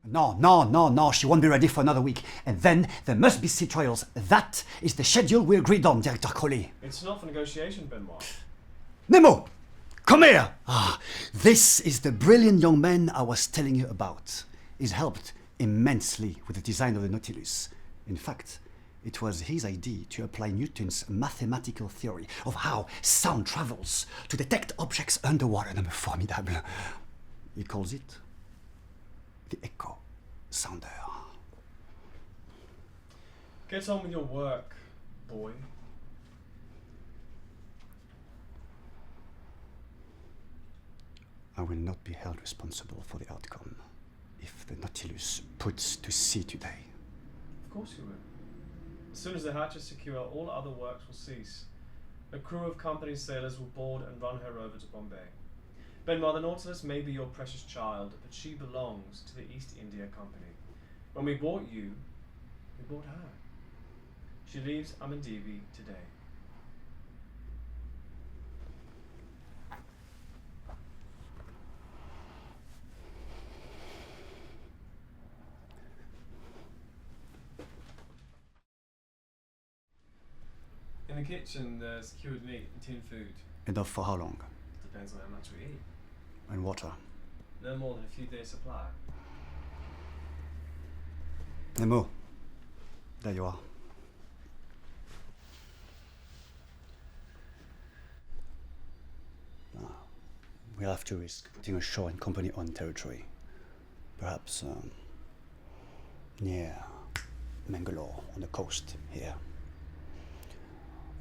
No, she won't be ready for another week. And then there must be sea trials. That is the schedule we agreed on, Director Crowley. It's not for negotiation, Benoit. Nemo! Come here! This is the brilliant young man I was telling you about. He's helped immensely with the design of the Nautilus. In fact, it was his idea to apply Newton's mathematical theory of how sound travels to detect objects underwater. Non, mais formidable. He calls it the echo sounder. Get on with your work, boy. I will not be held responsible for the outcome if the Nautilus puts to sea today. Of course you will. As soon as the hatch is secure, all other works will cease. A crew of company sailors will board and run her over to Bombay. Benoit, the Nautilus may be your precious child, but she belongs to the East India Company. When we bought you, we bought her. She leaves Amandivi today. In the kitchen, there's cured meat and tinned food. Enough for how long? Depends on how much we eat. And water? No more than a few days' supply. Nemo, there you are. Now, we'll have to risk putting ashore in company-owned territory. Perhaps near Mangalore, on the coast here.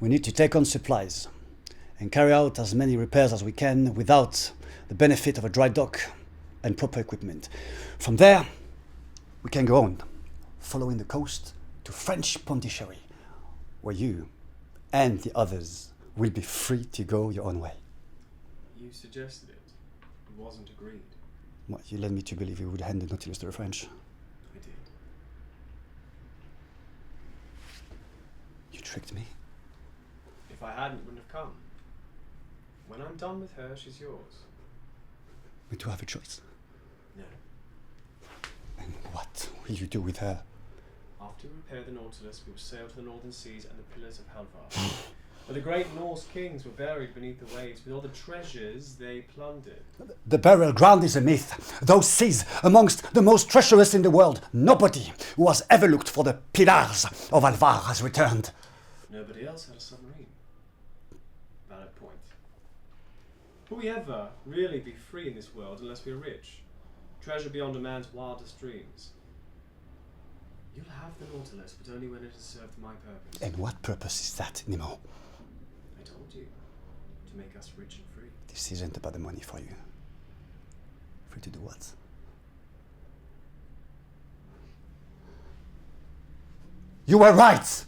We need to take on supplies and carry out as many repairs as we can without the benefit of a dry dock and proper equipment. From there, we can go on, following the coast to French Pondicherry, where you and the others will be free to go your own way. You suggested it. It wasn't agreed. What, you led me to believe you would hand the Nautilus to the French? I did. You tricked me? If I hadn't, it wouldn't have come. When I'm done with her, she's yours. We do have a choice. No. And what will you do with her? After we repair the Nautilus, we will sail to the northern seas and the pillars of Helvar, where the great Norse kings were buried beneath the waves with all the treasures they plundered. The burial ground is a myth. Those seas, amongst the most treacherous in the world, nobody who has ever looked for the pillars of Alvar has returned. Nobody else had a submarine. Valid point. Will we ever really be free in this world unless we are rich? Treasure beyond a man's wildest dreams. You'll have the Nautilus, but only when it has served my purpose. And what purpose is that, Nemo? I told you. To make us rich and free. This isn't about the money for you. Free to do what? You were right!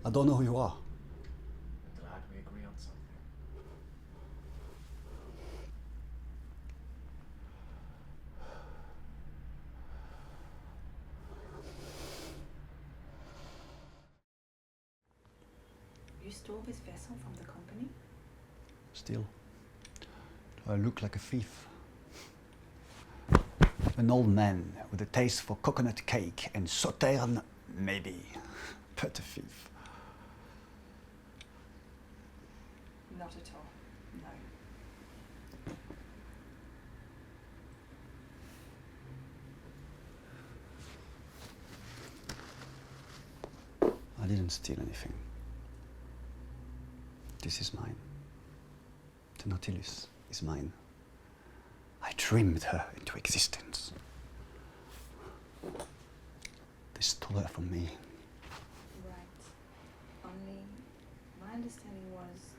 I don't know who you are. I'm glad we agree on something. You stole this vessel from the company? Still, do I look like a thief? An old man with a taste for coconut cake and sauterne, maybe, but a thief. Not at all, no. I didn't steal anything. This is mine. The Nautilus is mine. I dreamed her into existence. They stole her from me. Right. Only my understanding was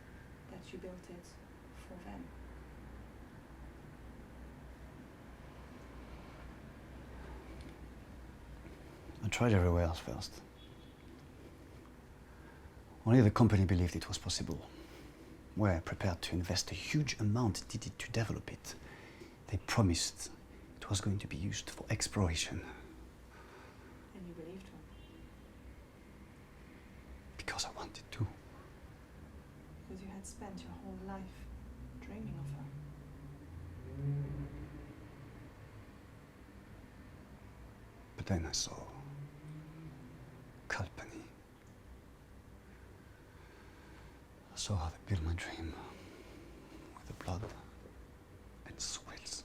that you built it for them. I tried everywhere else first. Only the company believed it was possible. Were prepared to invest a huge amount needed to develop it. They promised it was going to be used for exploration. And you believed them? Because I wanted to. Because you had spent your whole life dreaming of her. Then I saw Kalpani. I saw how they built my dream with the blood and sweat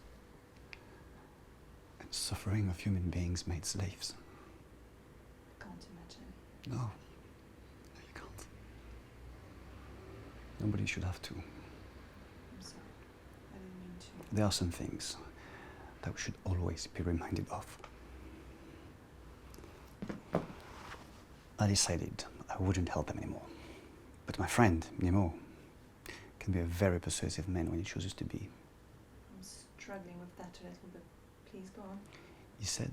and suffering of human beings made slaves. I can't imagine. No, no, you can't. Nobody should have to. I'm sorry. I didn't mean to. There are some things that we should always be reminded of. I decided I wouldn't help them anymore. But my friend, Nemo, can be a very persuasive man when he chooses to be. I'm struggling with that a little bit. Please go on. He said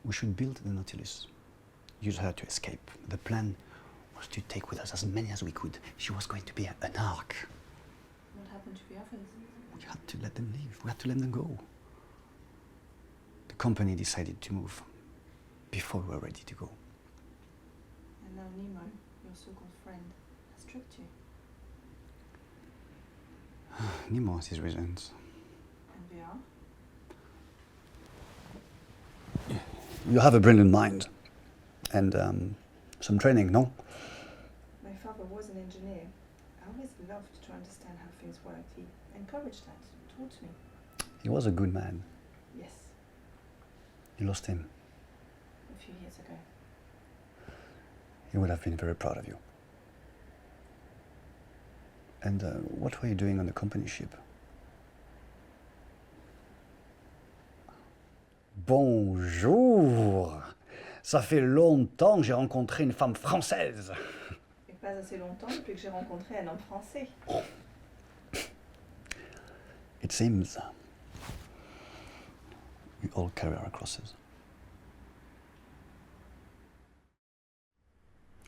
we should build the Nautilus, use her to escape. The plan was to take with us as many as we could. She was going to be an ark. What happened to the others? We had to let them leave. We had to let them go. The company decided to move before we were ready to go. And now Nemo, your so-called friend, has tricked you. Nemo has his reasons. And they are? You have a brilliant mind. And some training, no? My father was an engineer. I always loved to understand how things worked. He encouraged that, taught me. He was a good man. Yes, You lost him. a few years ago. He would have been very proud of you. And what were you doing on the company ship? Bonjour! Ça fait longtemps que j'ai rencontré une femme française. Et pas assez longtemps depuis que j'ai rencontré un homme français. It seems we all carry our crosses.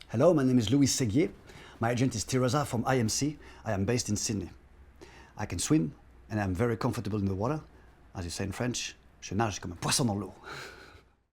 Hello, my name is Louis Seguire. My agent is Tiraza from IMC. I am based in Sydney. I can swim and I'm very comfortable in the water. As you say in French, je nage comme un poisson dans l'eau.